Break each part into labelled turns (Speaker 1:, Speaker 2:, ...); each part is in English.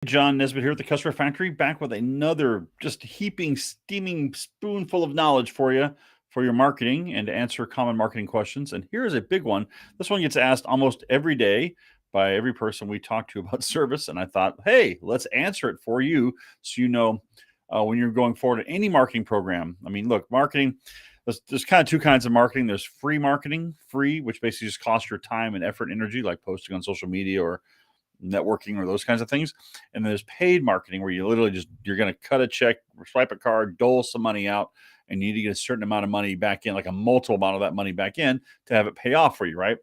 Speaker 1: John Nesbitt here at the Customer Factory, back with another just heaping, steaming spoonful of knowledge for you for your marketing and to answer common marketing questions. And here's a big one. This one gets asked almost every day by every person we talk to about service. And I thought, hey, let's answer it for you so you know when you're going forward in any marketing program. I mean, look, marketing, there's kind of two kinds of marketing. There's free marketing, free, which basically just costs your time and effort and energy, like posting on social media or networking or those kinds of things. And there's paid marketing where you literally you're going to cut a check, swipe a card, dole some money out, and you need to get a certain amount of money back in, like a multiple amount of that money back in to have it pay off for you, right?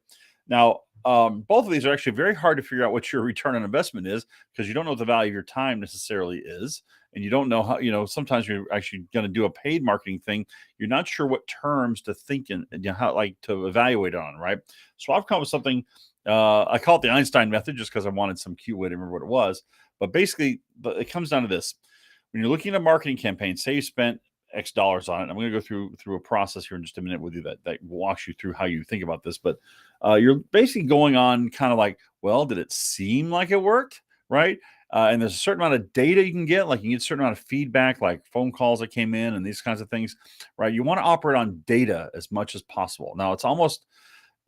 Speaker 1: Now, both of these are actually very hard to figure out what your return on investment is because you don't know what the value of your time necessarily is. And you don't know how, sometimes you're actually going to do a paid marketing thing. You're not sure what terms to think and how like to evaluate on, right? So I've come up with something. I call it the Einstein Method just because I wanted some cute way to remember what it was. But basically, it comes down to this: when you're looking at a marketing campaign, say you spent X dollars on it. I'm going to go through a process here in just a minute with you that walks you through how you think about this. But you're basically going on kind of like, well, did it seem like it worked, right? And there's a certain amount of data you can get, like you get a certain amount of feedback, like phone calls that came in and these kinds of things, right? You want to operate on data as much as possible. Now, it's almost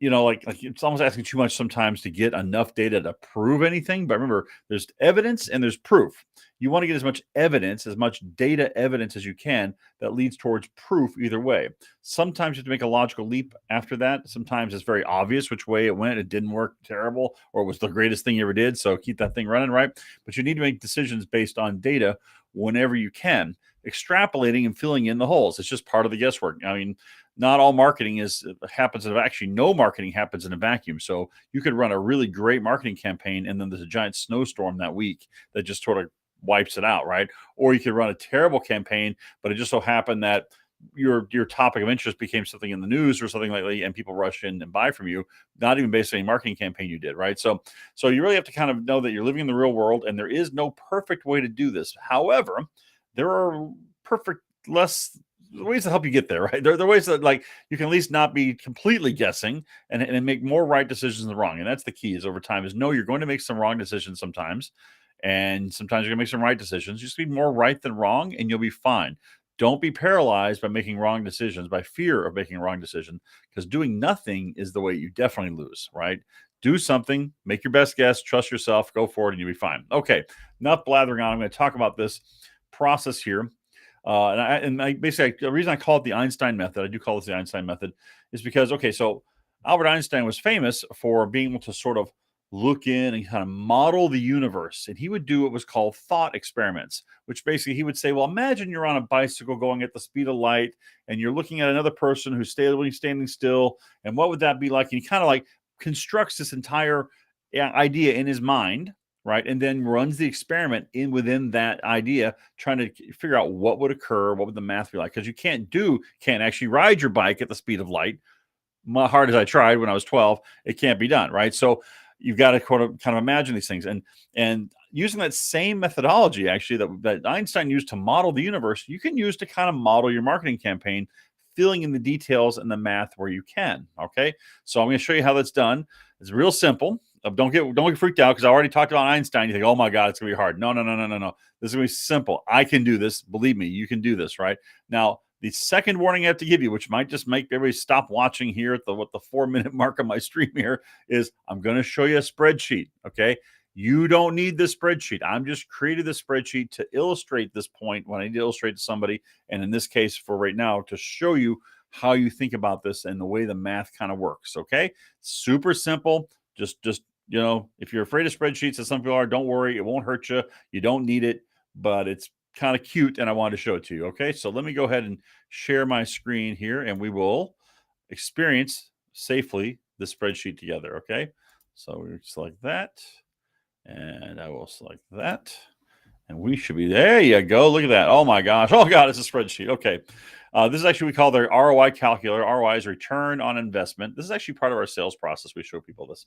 Speaker 1: like it's almost asking too much sometimes to get enough data to prove anything. But remember, there's evidence and there's proof. You want to get as much evidence, as much data evidence as you can that leads towards proof either way. Sometimes you have to make a logical leap after that. Sometimes it's very obvious which way it went. It didn't work terrible, or it was the greatest thing you ever did. So keep that thing running, right? But you need to make decisions based on data whenever you can. Extrapolating and filling in the holes. It's just part of the guesswork. I mean, not all marketing happens in actually no marketing happens in a vacuum. So you could run a really great marketing campaign and then there's a giant snowstorm that week that just sort of wipes it out, right? Or you could run a terrible campaign, but it just so happened that your topic of interest became something in the news or something like that, and people rush in and buy from you, not even based on any marketing campaign you did, right? So you really have to kind of know that you're living in the real world and there is no perfect way to do this. However, there are perfect less ways to help you get there, right? There are ways that like you can at least not be completely guessing and make more right decisions than wrong. And that's the key is over time is know you're going to make some wrong decisions sometimes. And sometimes you're gonna make some right decisions. Just be more right than wrong and you'll be fine. Don't be paralyzed by making wrong decisions, by fear of making a wrong decision, because doing nothing is the way you definitely lose, right? Do something, make your best guess, trust yourself, go forward, and you'll be fine. Okay, enough blathering on. I'm going to talk about this process here. Basically, the reason I call it the Einstein Method, I do call this the Einstein Method, is because, okay, so Albert Einstein was famous for being able to sort of look in and kind of model the universe. And he would do what was called thought experiments, which basically he would say, well, imagine you're on a bicycle going at the speed of light and you're looking at another person who's standing still. And what would that be like? And he kind of like constructs this entire idea in his mind, right? And then runs the experiment within that idea, trying to figure out what would occur, what would the math be like? Because you can't actually ride your bike at the speed of light. Hard as I tried when I was 12, it can't be done, right? So you've got to kind of imagine these things, and using that same methodology actually that Einstein used to model the universe, you can use to kind of model your marketing campaign, filling in the details and the math where you can. Okay, so I'm going to show you how that's done. It's real simple. Don't get freaked out because I already talked about Einstein. You think, oh my God, it's gonna be hard. No. This is gonna be simple. I can do this. Believe me, you can do this. Right now, the second warning I have to give you, which might just make everybody stop watching here at the 4-minute mark of my stream here, is I'm going to show you a spreadsheet. Okay, you don't need this spreadsheet. I'm just created this spreadsheet to illustrate this point when I need to illustrate to somebody, and in this case, for right now, to show you how you think about this and the way the math kind of works. Okay, super simple. Just if you're afraid of spreadsheets, as some people are, don't worry. It won't hurt you. You don't need it, but it's kind of cute and I wanted to show it to you. Okay, so let me go ahead and share my screen here and we will experience safely the spreadsheet together. Okay, so we select that and I will select that and we should be there. You go. Look at that. Oh my gosh. Oh God, it's a spreadsheet. Okay. This is actually, we call the ROI Calculator. ROI is return on investment. This is actually part of our sales process. We show people this.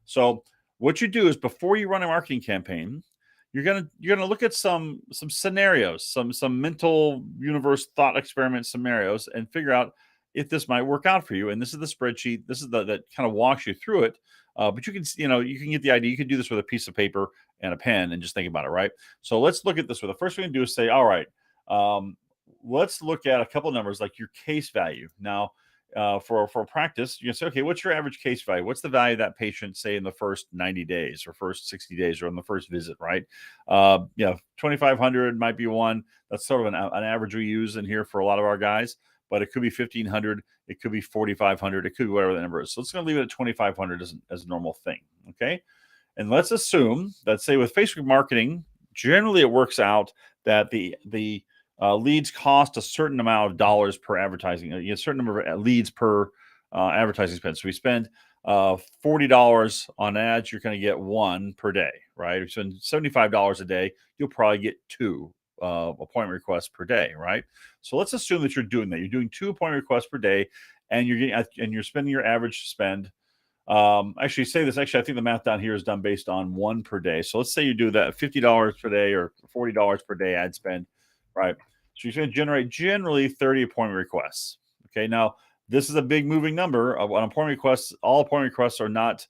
Speaker 1: So what you do is before you run a marketing campaign, you're gonna look at some scenarios, some mental universe thought experiment scenarios, and figure out if this might work out for you. And this is the spreadsheet. This is that kind of walks you through it. But you can get the idea. You can do this with a piece of paper and a pen and just think about it, right? So let's look at this. The first thing we do is say, all right, um, let's look at a couple numbers like your case value. Now, for practice, you can say, okay, what's your average case value? What's the value of that patient, say, in the first 90 days or first 60 days or in the first visit, right? 2,500 might be one. That's sort of an average we use in here for a lot of our guys, but it could be 1,500. It could be 4,500. It could be whatever the number is. So let's leave it at 2,500 as a normal thing, okay? And let's assume that, say, with Facebook marketing, generally it works out that the leads cost a certain amount of dollars per advertising. You get a certain number of leads per advertising spend. So we spend $40 on ads, you're going to get one per day, right? If you spend $75 a day, you'll probably get two appointment requests per day, right? So let's assume that you're doing that. You're doing 2 appointment requests per day, and you're spending your average spend. Actually, I think the math down here is done based on one per day. So let's say you do that $50 per day or $40 per day ad spend, right? So you're going to generate generally 30 appointment requests. Okay. Now, this is a big moving number on appointment requests. All appointment requests are not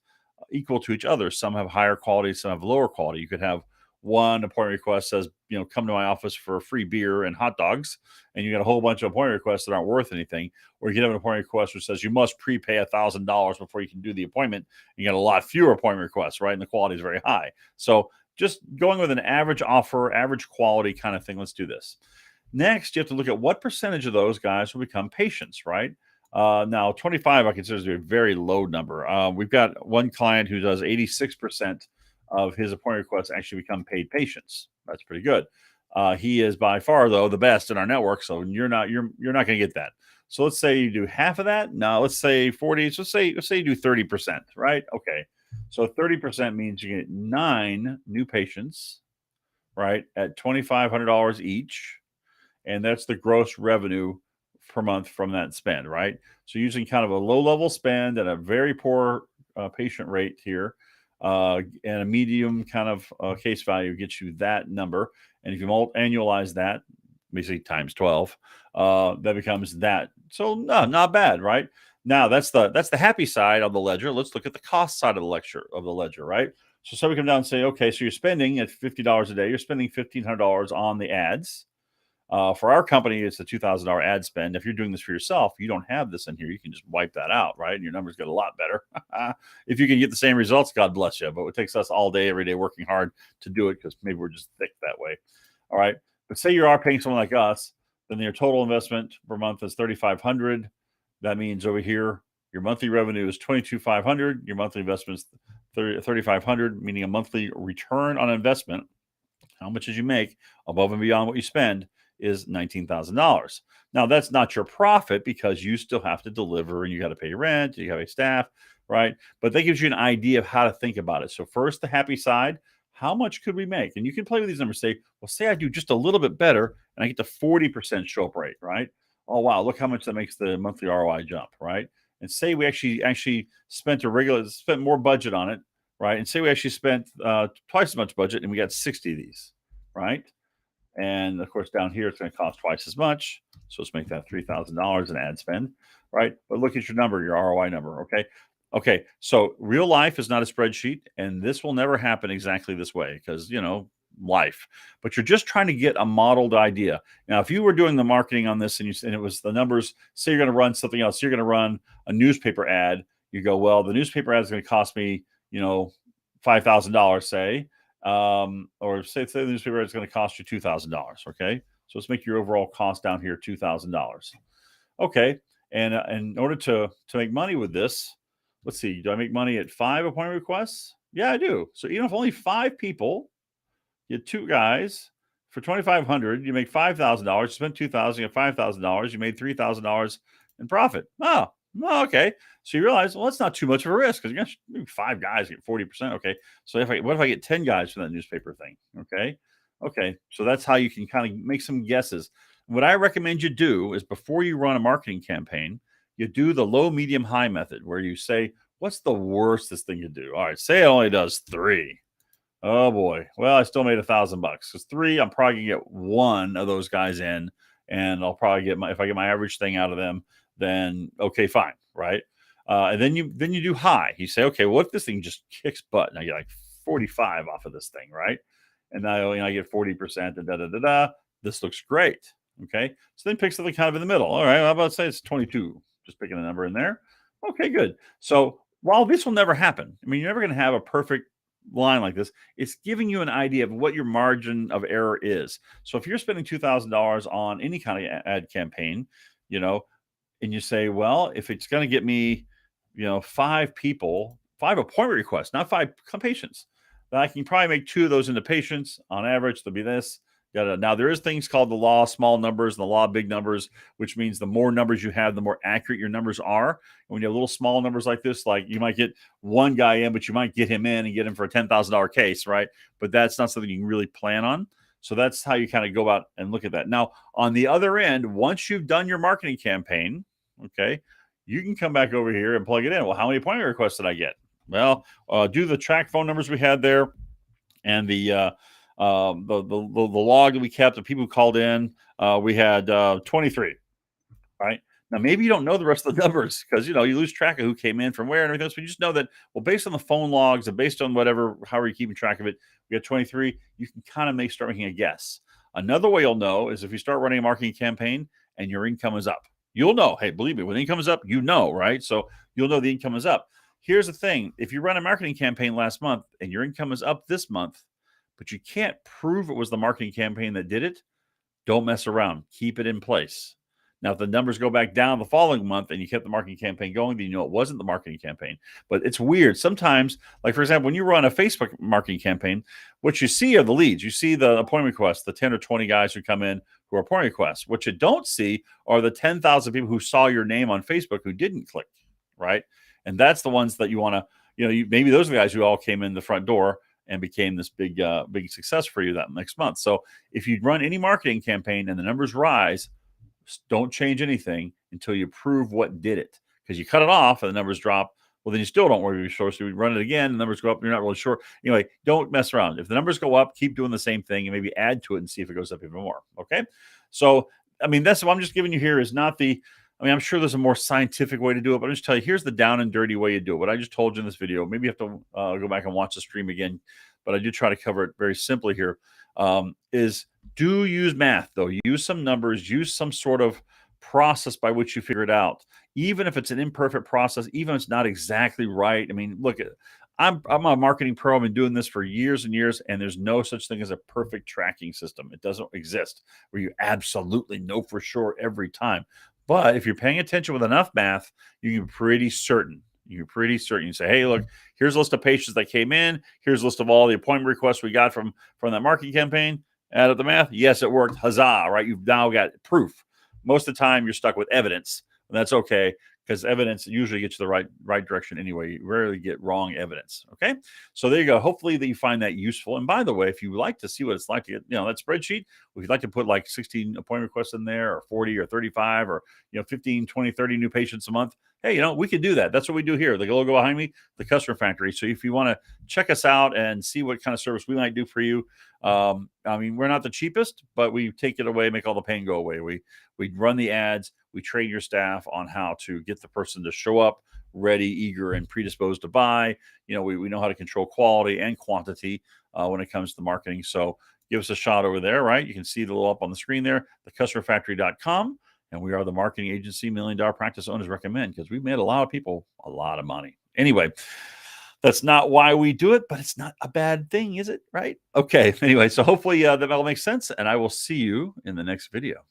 Speaker 1: equal to each other. Some have higher quality, some have lower quality. You could have one appointment request says, come to my office for a free beer and hot dogs, and you got a whole bunch of appointment requests that aren't worth anything. Or you can have an appointment request which says you must prepay $1,000 before you can do the appointment. You got a lot fewer appointment requests, right? And the quality is very high. So just going with an average offer, average quality kind of thing. Let's do this. Next, you have to look at what percentage of those guys will become patients, right? Now, 25 I consider to be a very low number. We've got one client who does 86% of his appointment requests actually become paid patients. That's pretty good. He is by far, though, the best in our network. So you're not going to get that. So let's say you do half of that. No, let's say 40. So let's say you do 30%, right? Okay. So 30% means you get 9 new patients, right, at $2,500 each. And that's the gross revenue per month from that spend, right? So using kind of a low-level spend and a very poor patient rate here, and a medium kind of case value gets you that number. And if you annualize that, basically times 12, that becomes that. So no, not bad, right? Now that's the happy side of the ledger. Let's look at the cost side of the ledger, right? So we come down and say, okay, so you're spending at $50 a day, you're spending $1,500 on the ads. For our company, it's a $2,000 ad spend. If you're doing this for yourself, you don't have this in here. You can just wipe that out, right? And your numbers get a lot better. If you can get the same results, God bless you. But it takes us all day, every day, working hard to do it because maybe we're just thick that way. All right. But say you are paying someone like us, then your total investment per month is $3,500. That means over here, your monthly revenue is $22,500. Your monthly investment is $3,500, meaning a monthly return on investment. How much did you make above and beyond what you spend is $19,000. Now, that's not your profit because you still have to deliver and you got to pay rent, you have a staff, right? But that gives you an idea of how to think about it. So first, the happy side, how much could we make? And you can play with these numbers. Say, well, say I do just a little bit better and I get to 40% show up rate, right? Oh, wow, look how much that makes the monthly ROI jump, right? And say we actually spent more budget on it, right? And say we actually spent twice as much budget and we got 60 of these, right? And of course, down here, it's going to cost twice as much. So let's make that $3,000 in ad spend, right? But look at your number, your ROI number, okay? Okay, so real life is not a spreadsheet, and this will never happen exactly this way because, life. But you're just trying to get a modeled idea. Now, if you were doing the marketing on this and it was the numbers, say you're going to run something else, you're going to run a newspaper ad. You go, well, the newspaper ad is going to cost me, $5,000, say. Or say the newspaper is going to cost you $2,000. Okay. So let's make your overall cost down here $2,000. Okay. And in order to make money with this, let's see, do I make money at 5 appointment requests? Yeah, I do. So even if only 5 people, you get 2 guys for $2,500, you make $5,000, you spend $2,000, you get $5,000, you made $3,000 in profit. Oh, okay. So you realize, well, that's not too much of a risk because you're going to maybe 5 guys get 40%. Okay. So what if I get 10 guys from that newspaper thing? Okay. Okay. So that's how you can kind of make some guesses. What I recommend you do is before you run a marketing campaign, you do the low, medium, high method where you say, what's the worst this thing could do? All right. Say it only does 3. Oh boy. Well, I still made $1,000 because 3, I'm probably gonna get 1 of those guys in, and I'll probably get if I get my average thing out of them, then okay, fine, right? And then you do high. You say, okay, what if this thing just kicks butt and I get like 45 off of this thing, right? And now I get 40% and da da da da. This looks great. Okay. So then pick something kind of in the middle. All right. How about say it's 22? Just picking a number in there. Okay, good. So while this will never happen, I mean, you're never going to have a perfect line like this. It's giving you an idea of what your margin of error is. So if you're spending $2,000 on any kind of ad campaign, you know, and you say, well, if it's going to get me, 5 people, 5 appointment requests, not 5 patients, then I can probably make 2 of those into patients. On average, there'll be this. Now, there is things called the law of small numbers and the law of big numbers, which means the more numbers you have, the more accurate your numbers are. And when you have little small numbers like this, like you might get one guy in, but you might get him in and get him for a $10,000 case, right? But that's not something you can really plan on. So that's how you kind of go out and look at that. Now, on the other end, once you've done your marketing campaign, okay, you can come back over here and plug it in. Well, how many appointment requests did I get? Well, do the track phone numbers we had there, and the log that we kept, the people who called in. We had 23. Right now, maybe you don't know the rest of the numbers because you lose track of who came in from where and everything else. But you just know that, well, based on the phone logs and based on whatever, however you're keeping track of it, we got 23. You can kind of start making a guess. Another way you'll know is if you start running a marketing campaign and your income is up. You'll know, hey, believe me, when income is up, right? So you'll know the income is up. Here's the thing. If you run a marketing campaign last month and your income is up this month, but you can't prove it was the marketing campaign that did it, don't mess around. Keep it in place. Now, if the numbers go back down the following month and you kept the marketing campaign going, then you know it wasn't the marketing campaign. But it's weird. Sometimes, like for example, when you run a Facebook marketing campaign, what you see are the leads. You see the appointment requests, the 10 or 20 guys who come in who are appointment requests. What you don't see are the 10,000 people who saw your name on Facebook who didn't click, right? And that's the ones that you want to, maybe those are the guys who all came in the front door and became this big success for you that next month. So if you run any marketing campaign and the numbers rise, don't change anything until you prove what did it. Because you cut it off and the numbers drop, well, then you still don't worry you're sure. So you run it again, the numbers go up, you're not really sure. Anyway, don't mess around. If the numbers go up, keep doing the same thing and maybe add to it and see if it goes up even more. Okay. So, that's what I'm just giving you here is not I'm sure there's a more scientific way to do it, but I'm just telling you, here's the down and dirty way you do it. What I just told you in this video, maybe you have to go back and watch the stream again, but I do try to cover it very simply here, is do use math, though. Use some numbers, use some sort of process by which you figure it out. Even if it's an imperfect process, even if it's not exactly right. Look, I'm a marketing pro. I've been doing this for years and years, and there's no such thing as a perfect tracking system. It doesn't exist where you absolutely know for sure every time. But if you're paying attention with enough math, you can be pretty certain. You say, hey, look, here's a list of patients that came in. Here's a list of all the appointment requests we got from that marketing campaign. Add up the math. Yes, it worked. Huzzah, right? You've now got proof. Most of the time, you're stuck with evidence. And that's okay, because evidence usually gets you the right direction anyway. You rarely get wrong evidence, okay? So there you go. Hopefully that you find that useful. And by the way, if you would like to see what it's like to get, that spreadsheet, if you'd like to put like 16 appointment requests in there, or 40 or 35, or 15, 20, 30 new patients a month, hey, we can do that. That's what we do here. The logo behind me, the Customer Factory. So if you want to check us out and see what kind of service we might do for you, we're not the cheapest, but we take it away, make all the pain go away. We run the ads, we train your staff on how to get the person to show up ready, eager, and predisposed to buy. We know how to control quality and quantity when it comes to marketing. So give us a shot over there, right? You can see the little up on the screen there, thecustomerfactory.com. And we are the marketing agency $1 million practice owners recommend, because we've made a lot of people a lot of money. Anyway, that's not why we do it, but it's not a bad thing, is it? Right? Okay. Anyway, so hopefully that all makes sense, and I will see you in the next video.